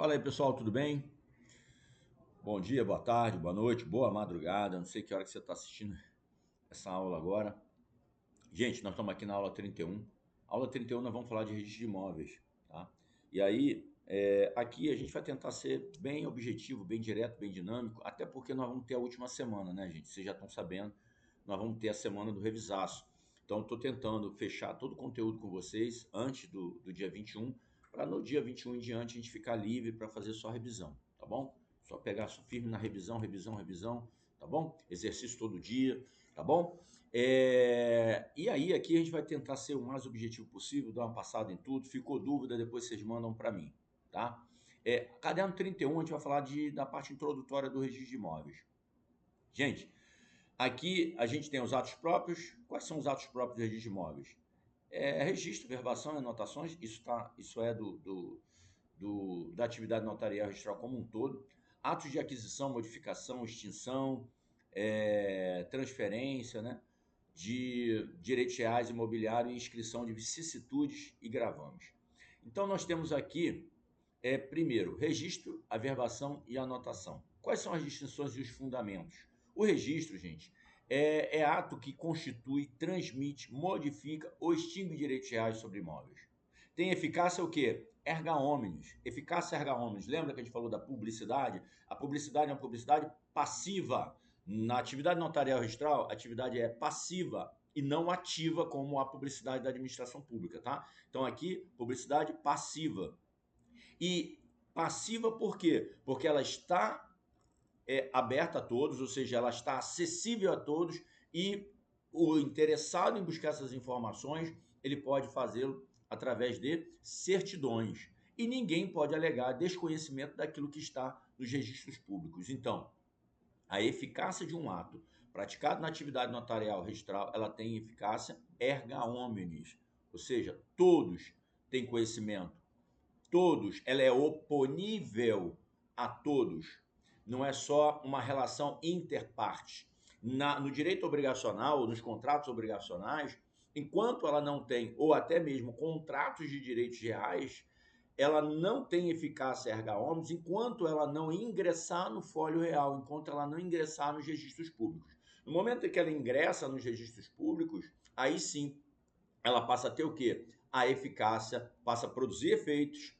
Fala aí, pessoal, tudo bem? Bom dia, boa tarde, boa noite, boa madrugada. Não sei que hora que você está assistindo essa aula agora. Gente, nós estamos aqui na aula 31. Aula 31 nós vamos falar de registro de imóveis, tá? E aí, aqui a gente vai tentar ser bem objetivo, bem direto, bem dinâmico, até porque nós vamos ter a última semana, né, gente? Vocês já estão sabendo, nós vamos ter a semana do revisaço. Então, estou tentando fechar todo o conteúdo com vocês antes do dia 21, para no dia 21 em diante a gente ficar livre para fazer só revisão, tá bom? Só pegar firme na revisão, revisão, revisão, tá bom? Exercício todo dia, tá bom? E aí, aqui a gente vai tentar ser o mais objetivo possível, dar uma passada em tudo. Ficou dúvida, depois vocês mandam para mim, tá? Caderno 31, a gente vai falar da parte introdutória do registro de imóveis. Gente, aqui a gente tem os atos próprios. Quais são os atos próprios do registro de imóveis? Registro, verbação e anotações. Isso é da atividade notarial registral como um todo. Atos de aquisição, modificação, extinção, transferência, né? De direitos reais, imobiliário e inscrição de vicissitudes e gravames. Então, nós temos aqui, primeiro, registro, averbação e anotação. Quais são as distinções e os fundamentos? O registro, gente, é ato que constitui, transmite, modifica ou extingue direitos reais sobre imóveis. Tem eficácia o quê? Erga omnes. Eficácia erga omnes. Lembra que a gente falou da publicidade? A publicidade é uma publicidade passiva. Na atividade notarial registral, a atividade é passiva e não ativa como a publicidade da administração pública, tá? Então aqui, publicidade passiva. E passiva por quê? Porque ela está aberta a todos, ou seja, ela está acessível a todos e o interessado em buscar essas informações, ele pode fazê-lo através de certidões. E ninguém pode alegar desconhecimento daquilo que está nos registros públicos. Então, a eficácia de um ato praticado na atividade notarial registral, ela tem eficácia erga omnes, ou seja, todos têm conhecimento, todos, ela é oponível a todos, não é só uma relação interpartes. No direito obrigacional, nos contratos obrigacionais, enquanto ela não tem, ou até mesmo contratos de direitos reais, ela não tem eficácia erga omnes enquanto ela não ingressar no folho real, enquanto ela não ingressar nos registros públicos. No momento em que ela ingressa nos registros públicos, aí sim ela passa a ter o quê? A eficácia, passa a produzir efeitos.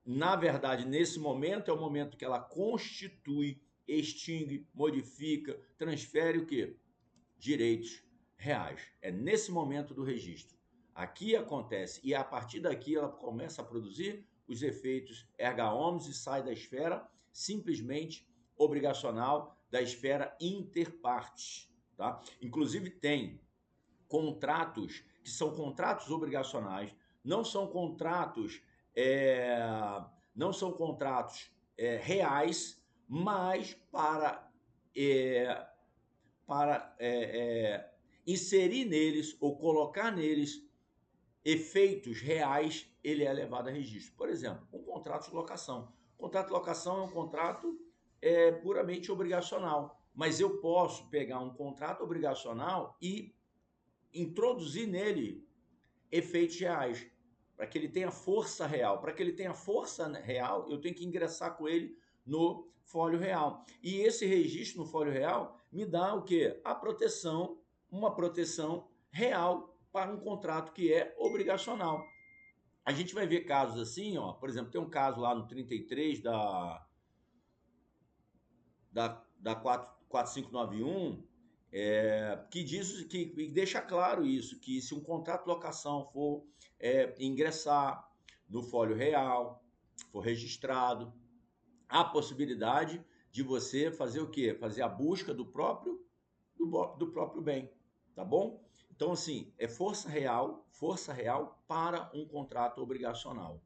Na verdade, nesse momento é o momento que ela constitui, extingue, modifica, transfere o quê? Direitos reais. É nesse momento do registro. Aqui acontece e a partir daqui ela começa a produzir os efeitos erga omnes e sai da esfera simplesmente obrigacional, da esfera interpartes, tá? Inclusive tem contratos que são contratos obrigacionais, não são contratos é, não são contratos reais, mas é, para inserir neles ou colocar neles efeitos reais, ele é levado a registro. Por exemplo, um contrato de locação. O contrato de locação é um contrato puramente obrigacional, mas eu posso pegar um contrato obrigacional e introduzir nele efeitos reais, para que ele tenha força real. Para que ele tenha força real, eu tenho que ingressar com ele no folho real. E esse registro no folho real me dá o quê? A proteção, uma proteção real para um contrato que é obrigacional. A gente vai ver casos assim, ó, por exemplo, tem um caso lá no 33 da 4591, que diz que deixa claro isso, que se um contrato de locação for ingressar no folho real, for registrado, há possibilidade de você fazer o quê? Fazer a busca do próprio bem, tá bom? Então, assim, é força real para um contrato obrigacional.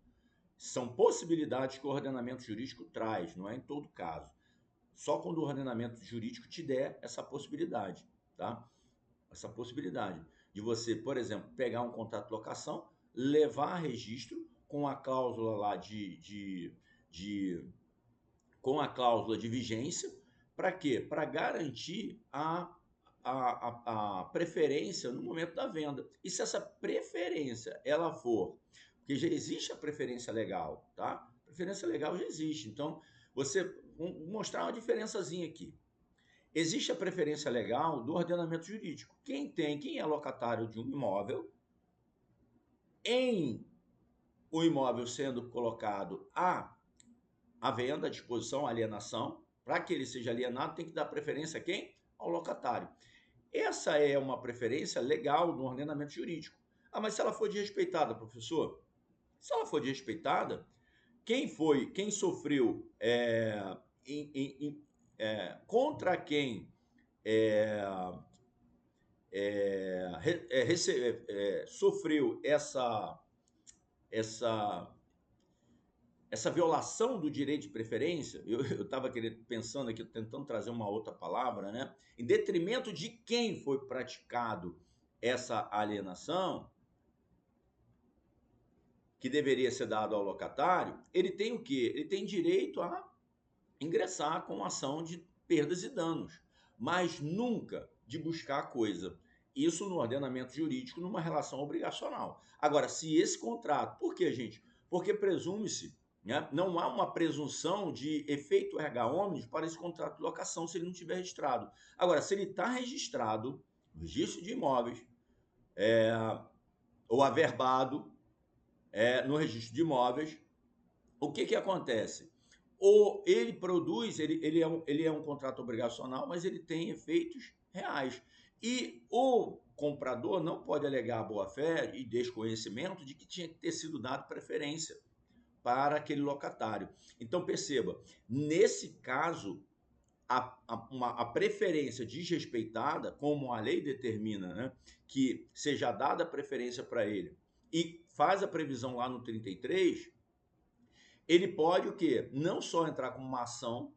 São possibilidades que o ordenamento jurídico traz, não é em todo caso. Só quando o ordenamento jurídico te der essa possibilidade, tá? Essa possibilidade de você, por exemplo, pegar um contrato de locação, levar a registro com a cláusula lá com a cláusula de vigência, para quê? Para garantir a preferência no momento da venda. E se essa preferência ela for, porque já existe a preferência legal, tá? Preferência legal já existe. Então, vou mostrar uma diferençazinha aqui. Existe a preferência legal do ordenamento jurídico. Quem é locatário de um imóvel, em o imóvel sendo colocado à venda, à disposição, à alienação, para que ele seja alienado, tem que dar preferência a quem? Ao locatário. Essa é uma preferência legal no ordenamento jurídico. Ah, mas se ela for desrespeitada, professor? Se ela for desrespeitada, quem sofreu contra quem sofreu essa violação do direito de preferência, eu estava pensando aqui, tentando trazer uma outra palavra, né? Em detrimento de quem foi praticado essa alienação, que deveria ser dado ao locatário, ele tem o quê? Ele tem direito a ingressar com ação de perdas e danos, mas nunca de buscar a coisa. Isso no ordenamento jurídico, numa relação obrigacional. Agora, se esse contrato... Por quê, gente? Porque presume-se, né, não há uma presunção de efeito erga omnes para esse contrato de locação se ele não estiver registrado. Agora, se ele está registrado, no registro de imóveis, ou averbado, no registro de imóveis, o que acontece? Ou ele produz, ele é um contrato obrigacional, mas ele tem efeitos reais. E o comprador não pode alegar boa-fé e desconhecimento de que tinha que ter sido dado preferência para aquele locatário. Então, perceba, nesse caso, a preferência desrespeitada, como a lei determina, né, que seja dada preferência para ele, e faz a previsão lá no 33, ele pode o quê? Não só entrar com uma ação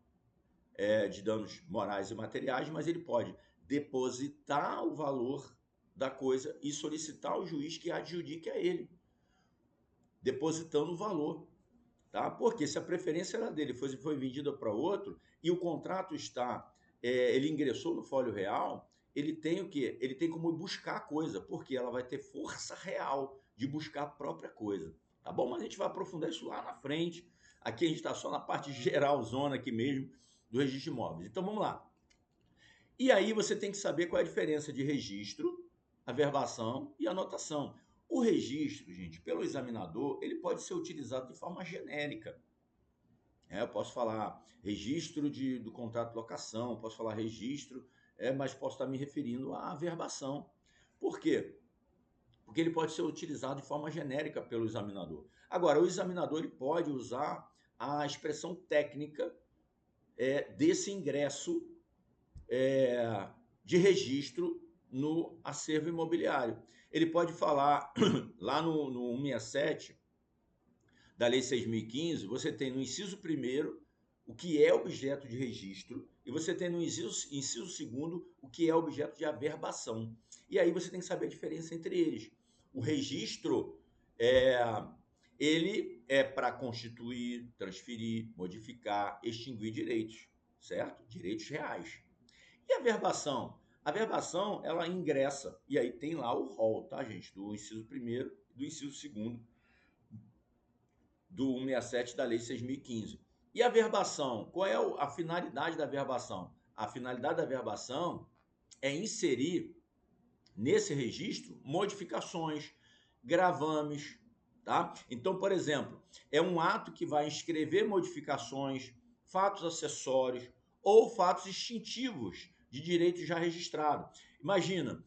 de danos morais e materiais, mas ele pode depositar o valor da coisa e solicitar ao juiz que adjudique a ele, depositando o valor. Tá? Porque se a preferência era dele foi vendida para outro e o contrato ele ingressou no folho real, ele tem o quê? Ele tem como buscar a coisa, porque ela vai ter força real de buscar a própria coisa. Tá bom? Mas a gente vai aprofundar isso lá na frente. Aqui a gente está só na parte geral, zona aqui mesmo, do registro de imóveis. Então vamos lá. E aí você tem que saber qual é a diferença de registro, averbação e anotação. O registro, gente, pelo examinador, ele pode ser utilizado de forma genérica. Eu posso falar registro do contrato de locação, posso falar registro, mas posso estar me referindo à averbação. Por quê? Porque ele pode ser utilizado de forma genérica pelo examinador. Agora, o examinador ele pode usar a expressão técnica desse ingresso de registro no acervo imobiliário. Ele pode falar lá no 167 da Lei 6.015, você tem no inciso 1º o que é objeto de registro e você tem no inciso 2º o que é objeto de averbação. E aí você tem que saber a diferença entre eles. O registro ele é para constituir, transferir, modificar, extinguir direitos, certo? Direitos reais. E a averbação? A averbação, ela ingressa, e aí tem lá o rol, tá, gente? Do inciso 1º e do inciso 2º do 167 da Lei 6.015. E a averbação? Qual é a finalidade da averbação? A finalidade da averbação é inserir nesse registro modificações, gravames, tá? Então, por exemplo, é um ato que vai inscrever modificações, fatos acessórios ou fatos extintivos de direito já registrado. Imagina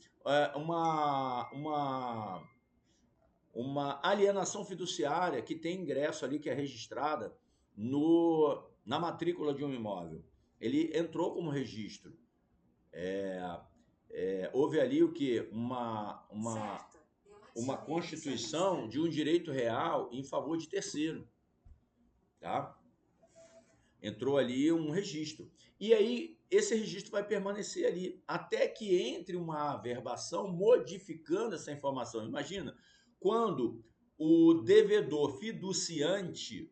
uma alienação fiduciária que tem ingresso ali, que é registrada na matrícula de um imóvel. Ele entrou como registro. Houve ali o que? Uma constituição de um direito real em favor de terceiro. Tá? Entrou ali um registro. E aí, esse registro vai permanecer ali até que entre uma averbação modificando essa informação. Imagina, quando o devedor fiduciante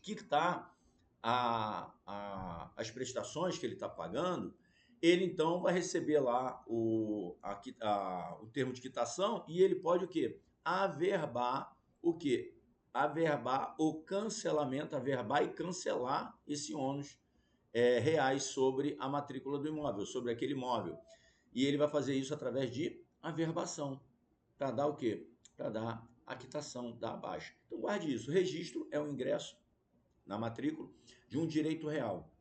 quitar as prestações que ele está pagando, ele então vai receber lá o termo de quitação e ele pode o quê? Averbar o quê? averbar o cancelamento, averbar e cancelar esse ônus reais sobre a matrícula do imóvel, sobre aquele imóvel. E ele vai fazer isso através de averbação, para dar o quê? Para dar a quitação da baixa. Então guarde isso, registro é o ingresso na matrícula de um direito real.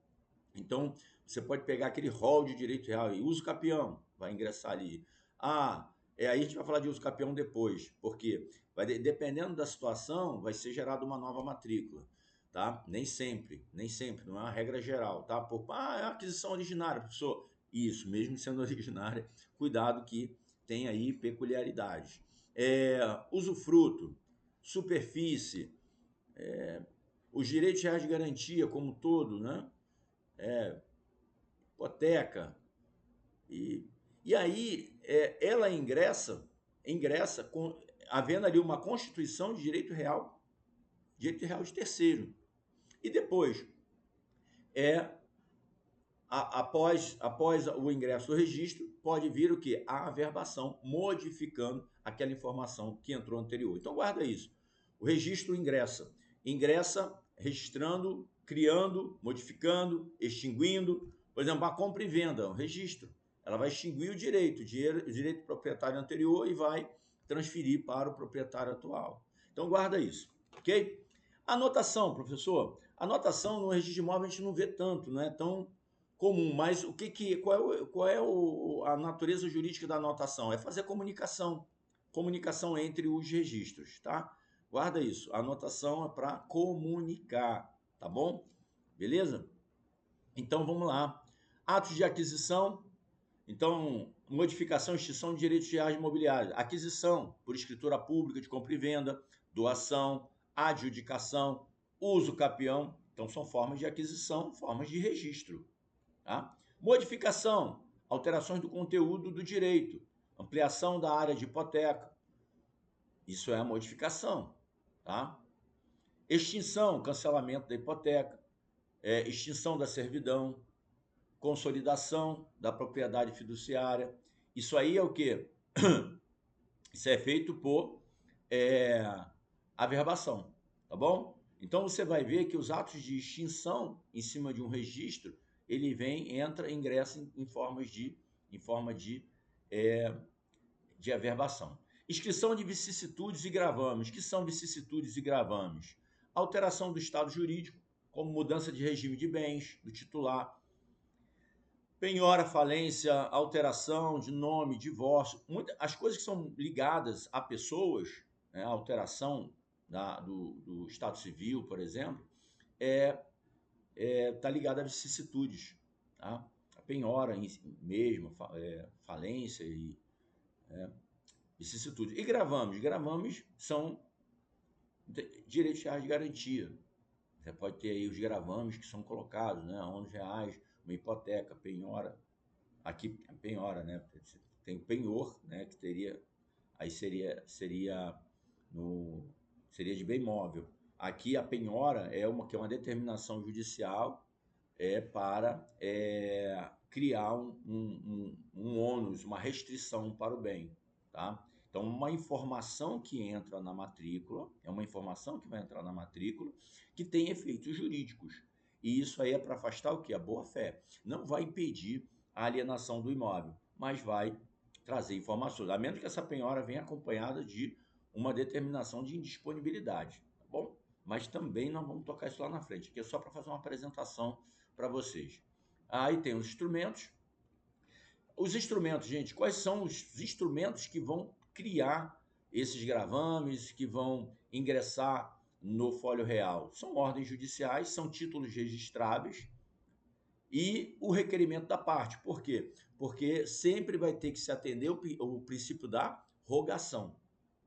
Então, você pode pegar aquele rol de direito real e uso capião, vai ingressar ali. Aí a gente vai falar de uso capião depois, porque dependendo da situação, vai ser gerada uma nova matrícula, tá? Nem sempre, não é uma regra geral, tá? É aquisição originária, professor. Isso, mesmo sendo originária, cuidado que tem aí peculiaridades. Usufruto, superfície, os direitos reais de garantia como um todo, né? Hipoteca. E aí ela ingressa havendo ali uma constituição de direito real de terceiro. E depois, após o ingresso do registro, pode vir o que? A averbação, modificando aquela informação que entrou anterior. Então guarda isso. O registro ingressa registrando, criando, modificando, extinguindo. Por exemplo, a compra e venda, um registro. Ela vai extinguir o direito do proprietário anterior e vai transferir para o proprietário atual. Então guarda isso, ok? Anotação, professor. Anotação no registro de imóvel a gente não vê tanto, não é tão comum, mas qual é a natureza jurídica da anotação? É fazer comunicação entre os registros, tá? Guarda isso, a anotação é para comunicar, tá bom? Beleza? Então vamos lá. Atos de aquisição, então modificação e extinção de direitos reais imobiliários, aquisição por escritura pública de compra e venda, doação, adjudicação, uso capião, então são formas de aquisição, formas de registro. Tá? Modificação, alterações do conteúdo do direito, ampliação da área de hipoteca, isso é a modificação. Tá? Extinção, cancelamento da hipoteca, extinção da servidão, consolidação da propriedade fiduciária. Isso aí é o quê? Isso é feito por averbação, tá bom? Então você vai ver que os atos de extinção em cima de um registro, ele ingressa em forma de averbação. Inscrição de vicissitudes e gravames. Que são vicissitudes e gravames? Alteração do estado jurídico, como mudança de regime de bens do titular, penhora, falência, alteração de nome, divórcio, as coisas que são ligadas a pessoas, né, a alteração do estado civil, por exemplo, está ligada a vicissitudes, tá? A penhora mesmo, falência e vicissitudes. E gravames são direitos reais de garantia. Você pode ter aí os gravames que são colocados, né, R$11, uma hipoteca, penhora. Aqui penhora, né? Tem o penhor, né? Que teria, aí seria de bem móvel. Aqui a penhora que é uma determinação judicial para criar um ônus, uma restrição para o bem, tá? Então, uma informação que entra na matrícula, que tem efeitos jurídicos. E isso aí é para afastar o quê? A boa-fé. Não vai impedir a alienação do imóvel, mas vai trazer informações, a menos que essa penhora venha acompanhada de uma determinação de indisponibilidade, tá bom? Mas também nós vamos tocar isso lá na frente, que é só para fazer uma apresentação para vocês. Aí tem os instrumentos. Os instrumentos, gente, quais são os instrumentos que vão criar esses gravames, que vão ingressar no folho real? São ordens judiciais, são títulos registráveis e o requerimento da parte. Por quê? Porque sempre vai ter que se atender o princípio da rogação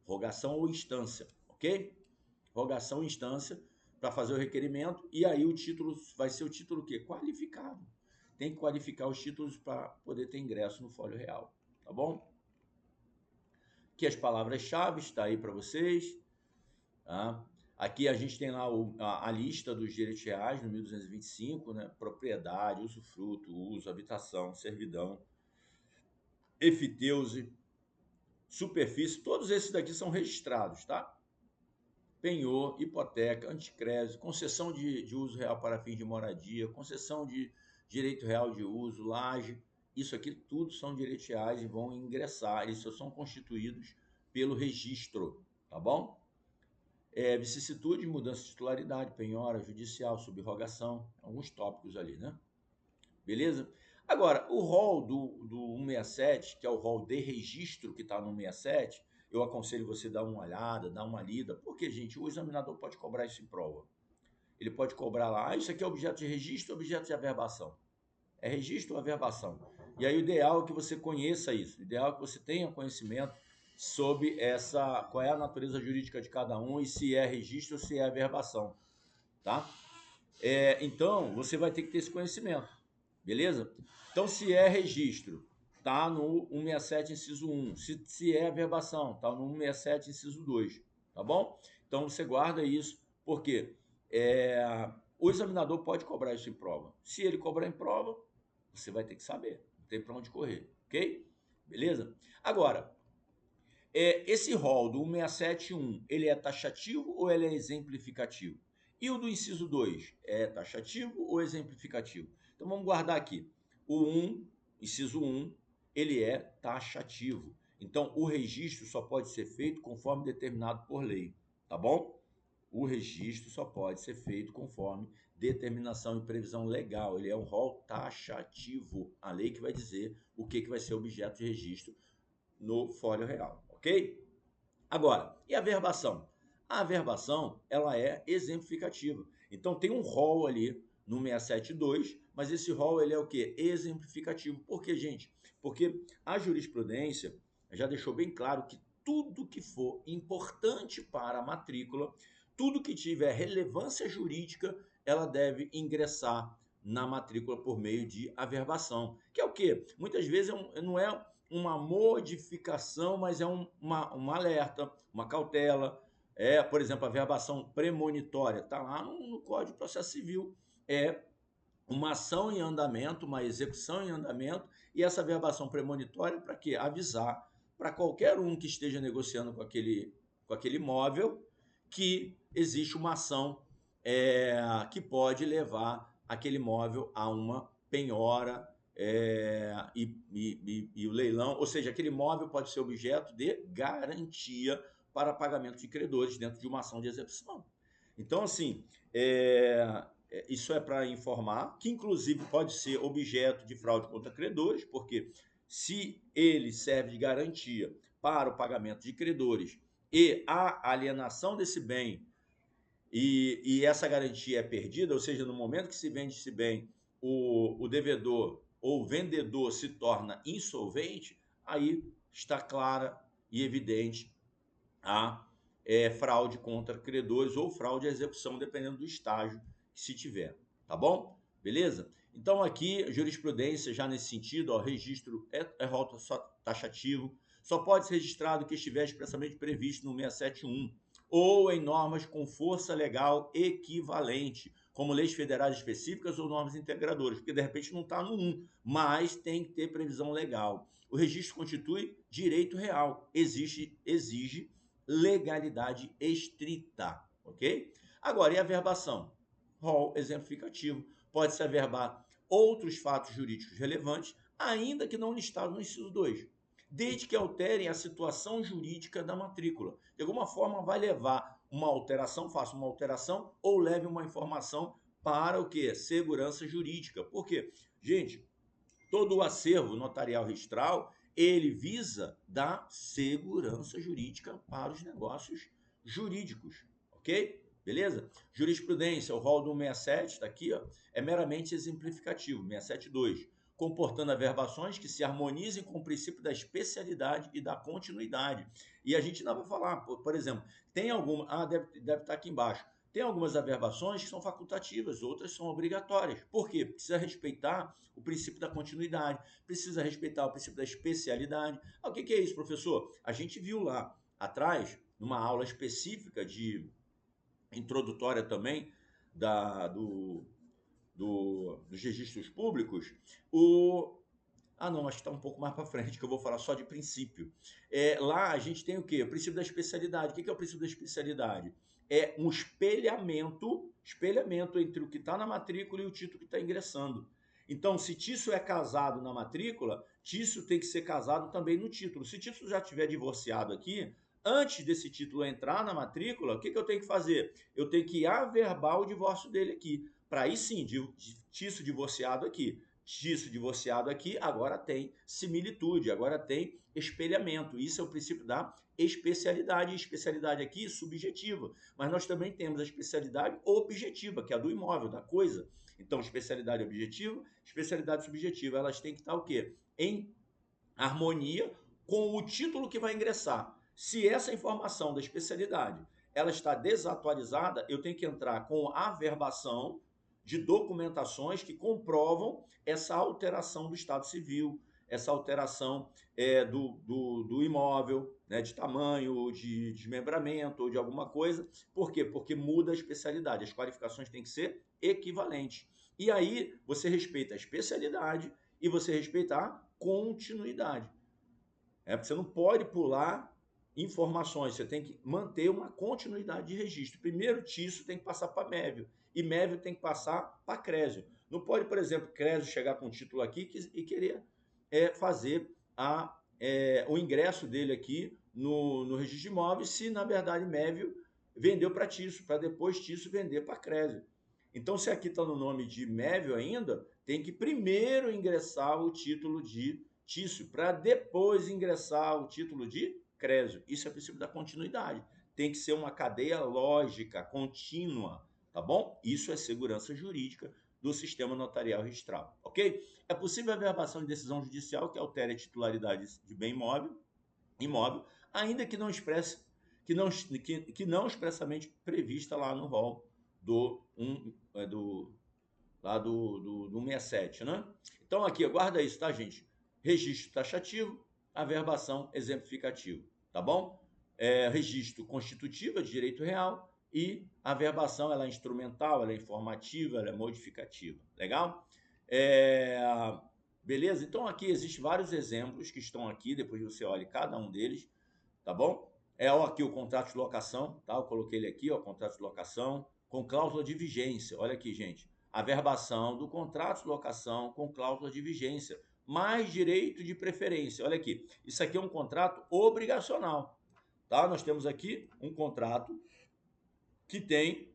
ou instância, ok? Rogação e instância para fazer o requerimento, e aí o título vai ser o título o quê? Qualificado. Tem que qualificar os títulos para poder ter ingresso no folho real, tá bom? Aqui as palavras-chave está aí para vocês, tá? Aqui a gente tem lá a lista dos direitos reais no 1225, né? Propriedade, usufruto, uso, habitação, servidão, efiteuse, superfície, todos esses daqui são registrados, tá? penhor, hipoteca, anticrédito, concessão de uso real para fins de moradia, concessão de direito real de uso, laje, isso aqui tudo são direitos reais e vão ingressar, eles só são constituídos pelo registro, tá bom? Vicissitude, mudança de titularidade, penhora, judicial, subrogação, alguns tópicos ali, né? Beleza? Agora, o rol do 167, que é o rol de registro que está no 167, eu aconselho você dar uma olhada, dar uma lida, porque, gente, o examinador pode cobrar isso em prova. Ele pode cobrar lá, isso aqui é objeto de registro, objeto de averbação. É registro ou averbação? E aí o ideal é que você conheça isso, o ideal é que você tenha conhecimento sobre qual é a natureza jurídica de cada um e se é registro ou se é averbação, tá? Então, você vai ter que ter esse conhecimento, beleza? Então, se é registro, tá no 167, inciso 1. Se é averbação, tá no 167, inciso 2, tá bom? Então, você guarda isso, porque o examinador pode cobrar isso em prova. Se ele cobrar em prova, você vai ter que saber, não tem para onde correr, ok? Beleza? Agora, esse rol do 167.1, ele é taxativo ou ele é exemplificativo? E o do inciso 2, é taxativo ou exemplificativo? Então vamos guardar aqui. O 1, inciso 1, ele é taxativo. Então o registro só pode ser feito conforme determinado por lei, tá bom? O registro só pode ser feito conforme determinação e previsão legal. Ele é um rol taxativo. A lei que vai dizer o que vai ser objeto de registro no fólio real, ok? Agora, e a verbação? A averbação, ela é exemplificativa. Então tem um rol ali no 672, mas esse rol ele é o quê? Exemplificativo. Por quê, gente? Porque a jurisprudência já deixou bem claro que tudo que for importante para a matrícula, tudo que tiver relevância jurídica, ela deve ingressar na matrícula por meio de averbação. Que é o quê? Muitas vezes não é uma modificação, mas é um alerta, uma cautela. Por exemplo, a verbação premonitória, está lá no Código de Processo Civil. É uma ação em andamento, uma execução em andamento, e essa verbação premonitória para quê? Avisar para qualquer um que esteja negociando com aquele imóvel que existe uma ação que pode levar aquele imóvel a uma penhora e o leilão, ou seja, aquele imóvel pode ser objeto de garantia para pagamento de credores dentro de uma ação de execução. Então, assim, isso é para informar, que inclusive pode ser objeto de fraude contra credores, porque se ele serve de garantia para o pagamento de credores e a alienação desse bem e essa garantia é perdida, ou seja, no momento que se vende esse bem, o devedor ou o vendedor se torna insolvente, aí está clara e evidente a fraude contra credores ou fraude à execução, dependendo do estágio que se tiver, tá bom? Beleza? Então aqui, jurisprudência já nesse sentido, registro é rol taxativo, só pode ser registrado que estiver expressamente previsto no 671 ou em normas com força legal equivalente, como leis federais específicas ou normas integradoras, porque de repente não está no 1, mas tem que ter previsão legal. O registro constitui direito real, exige legalidade estrita, ok? Agora, e a verbação? Rol exemplificativo. Pode-se averbar outros fatos jurídicos relevantes, ainda que não listados no inciso 2, desde que alterem a situação jurídica da matrícula. De alguma forma, vai levar uma alteração, faça uma alteração, ou leve uma informação para o quê? Segurança jurídica. Por quê? Gente, todo o acervo notarial registral, ele visa dar segurança jurídica para os negócios jurídicos, ok? Beleza? Jurisprudência, o rol do 167, está aqui, ó, é meramente exemplificativo, 672, comportando averbações que se harmonizem com o princípio da especialidade e da continuidade. E a gente não vai falar, por exemplo, tem alguma, deve estar aqui embaixo, tem algumas averbações que são facultativas, outras são obrigatórias. Por quê? Precisa respeitar o princípio da continuidade, precisa respeitar o princípio da especialidade. O que é isso, professor? A gente viu lá atrás, numa aula específica de introdutória também dos registros públicos, não, acho que está um pouco mais para frente, que eu vou falar só de princípio. Lá a gente tem o quê? O princípio da especialidade. O que é o princípio da especialidade? é um espelhamento entre o que está na matrícula e o título que está ingressando. Então, se Tício é casado na matrícula, Tício tem que ser casado também no título. Se Tício já estiver divorciado aqui, antes desse título entrar na matrícula, o que eu tenho que fazer? Eu tenho que averbar o divórcio dele aqui. Para aí sim, Tício divorciado aqui, Tício divorciado aqui, agora tem similitude, agora tem espelhamento. Isso é o princípio da especialidade. Especialidade aqui subjetiva, mas nós também temos a especialidade objetiva, que é a do imóvel, da coisa. Então, especialidade objetiva, especialidade subjetiva, elas têm que estar o quê? Em harmonia com o título que vai ingressar. Se essa informação da especialidade ela está desatualizada, eu tenho que entrar com a averbação de documentações que comprovam essa alteração do estado civil, essa alteração do imóvel, né, de tamanho, de desmembramento ou de alguma coisa. Por quê? Porque muda a especialidade. As qualificações têm que ser equivalentes. E aí você respeita a especialidade e você respeita a continuidade. Porque você não pode pular informações, você tem que manter uma continuidade de registro. Primeiro, Tício tem que passar para Mévio, e Mévio tem que passar para Crésio. Não pode, por exemplo, Crésio chegar com um título aqui e querer fazer o ingresso dele aqui no registro de imóveis, se na verdade Mévio vendeu para Tício, para depois Tício vender para Crésio. Então, se aqui está no nome de Mévio ainda, tem que primeiro ingressar o título de Tício, para depois ingressar o título de Crésio. Isso é o princípio da continuidade. Tem que ser uma cadeia lógica, contínua, tá bom? Isso é segurança jurídica do sistema notarial registral, ok? É possível a averbação de decisão judicial que altere a titularidade de bem imóvel, ainda que não expressamente prevista lá no rol do 167, né? Então aqui, guarda isso, tá, gente? Registro taxativo, averbação exemplificativo, tá bom? Registro constitutivo de direito real e averbação, ela é instrumental, ela é informativa, ela é modificativa, legal? Beleza? Então aqui existem vários exemplos que estão aqui, depois você olha cada um deles, tá bom? Aqui o contrato de locação, tá? Eu coloquei ele aqui, ó, contrato de locação com cláusula de vigência. Olha aqui, gente. Averbação do contrato de locação com cláusula de vigência, mais direito de preferência. Olha aqui. Isso aqui é um contrato obrigacional, tá? Nós temos aqui um contrato que tem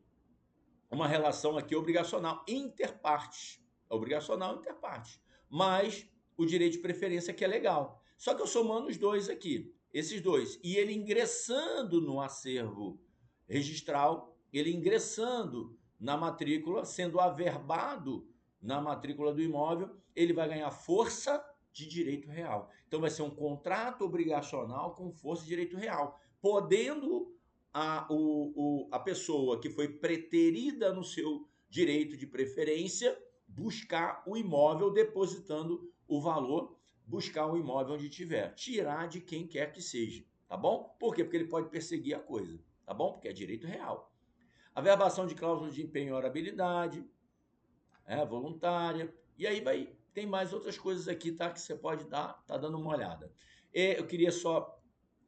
uma relação aqui obrigacional interpartes. Obrigacional interpartes. Mas o direito de preferência que é legal. Só que eu somando os dois aqui, esses dois, e ele ingressando no acervo registral, ele ingressando na matrícula, sendo averbado na matrícula do imóvel, ele vai ganhar força de direito real. Então vai ser um contrato obrigacional com força de direito real, podendo a pessoa que foi preterida no seu direito de preferência buscar o imóvel depositando o valor, buscar o imóvel onde tiver, tirar de quem quer que seja, tá bom? Por quê? Porque ele pode perseguir a coisa, tá bom? Porque é direito real. Averbação de cláusula de empenhorabilidade, voluntária, e aí tem mais outras coisas aqui, tá? Que você pode tá dando uma olhada. Eu queria só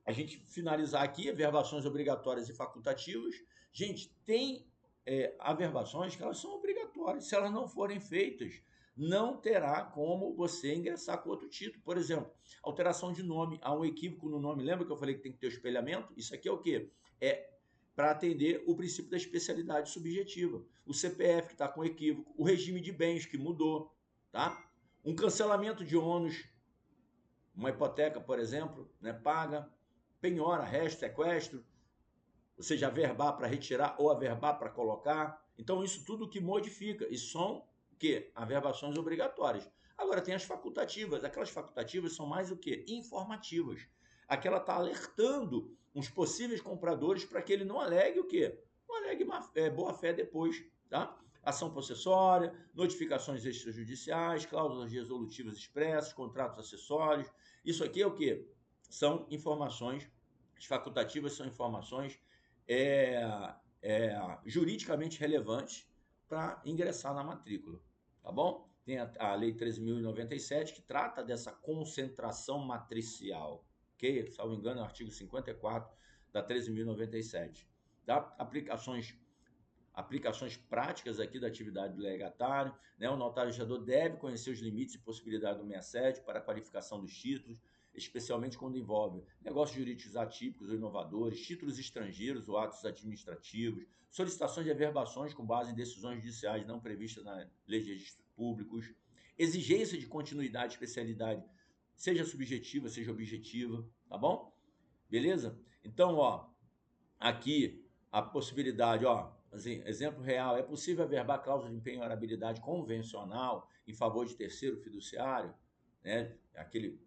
a gente finalizar aqui, averbações obrigatórias e facultativas. Gente, tem averbações que elas são obrigatórias. Se elas não forem feitas, não terá como você ingressar com outro título. Por exemplo, alteração de nome. Há um equívoco no nome. Lembra que eu falei que tem que ter o espelhamento? Isso aqui é o quê? É para atender o princípio da especialidade subjetiva. O CPF que está com equívoco. O regime de bens que mudou. Tá? Um cancelamento de ônus. Uma hipoteca, por exemplo, né, paga, penhora, resto, sequestro, ou seja, averbar para retirar ou averbar para colocar. Então, isso tudo que modifica. E são o quê? Averbações obrigatórias. Agora, tem as facultativas. Aquelas facultativas são mais o quê? Informativas. Aquela está alertando os possíveis compradores para que ele não alegue o quê? Não alegue boa-fé depois, tá? Ação possessória, notificações extrajudiciais, cláusulas resolutivas expressas, contratos acessórios. Isso aqui é o quê? São informações, as facultativas são informações juridicamente relevantes para ingressar na matrícula, tá bom? Tem a Lei 13.097 que trata dessa concentração matricial, ok? Salvo engano, é o artigo 54 da 13.097. tá? Aplicações práticas aqui da atividade do legatário, né? O notário registrador deve conhecer os limites e possibilidades do 67 para a qualificação dos títulos, especialmente quando envolve negócios jurídicos atípicos ou inovadores, títulos estrangeiros ou atos administrativos, solicitações de averbações com base em decisões judiciais não previstas na Lei de Registros Públicos, exigência de continuidade e especialidade, seja subjetiva, seja objetiva, tá bom? Beleza? Então, ó, aqui a possibilidade, ó, assim, exemplo real, é possível averbar cláusula de penhorabilidade convencional em favor de terceiro fiduciário, né? Aquele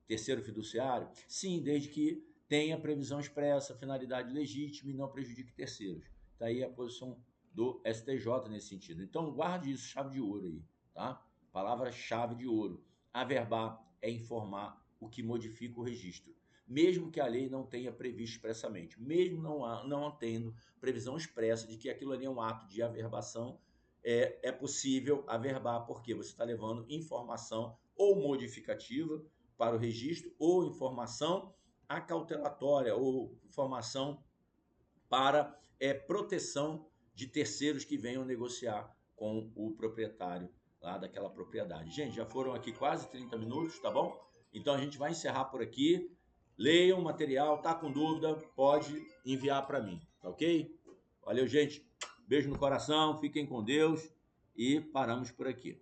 terceiro fiduciário? Sim, desde que tenha previsão expressa, finalidade legítima e não prejudique terceiros. Está aí a posição do STJ nesse sentido. Então, guarde isso, chave de ouro aí, tá? Palavra-chave de ouro. Averbar é informar o que modifica o registro, mesmo que a lei não tenha previsto expressamente, mesmo não tendo previsão expressa de que aquilo ali é um ato de averbação, é possível averbar, porque você está levando informação ou modificativa para o registro, ou informação acautelatória, ou informação para proteção de terceiros que venham negociar com o proprietário lá daquela propriedade. Gente, já foram aqui quase 30 minutos, tá bom? Então a gente vai encerrar por aqui. Leiam o material, tá com dúvida, pode enviar para mim, tá ok? Valeu, gente. Beijo no coração, fiquem com Deus e paramos por aqui.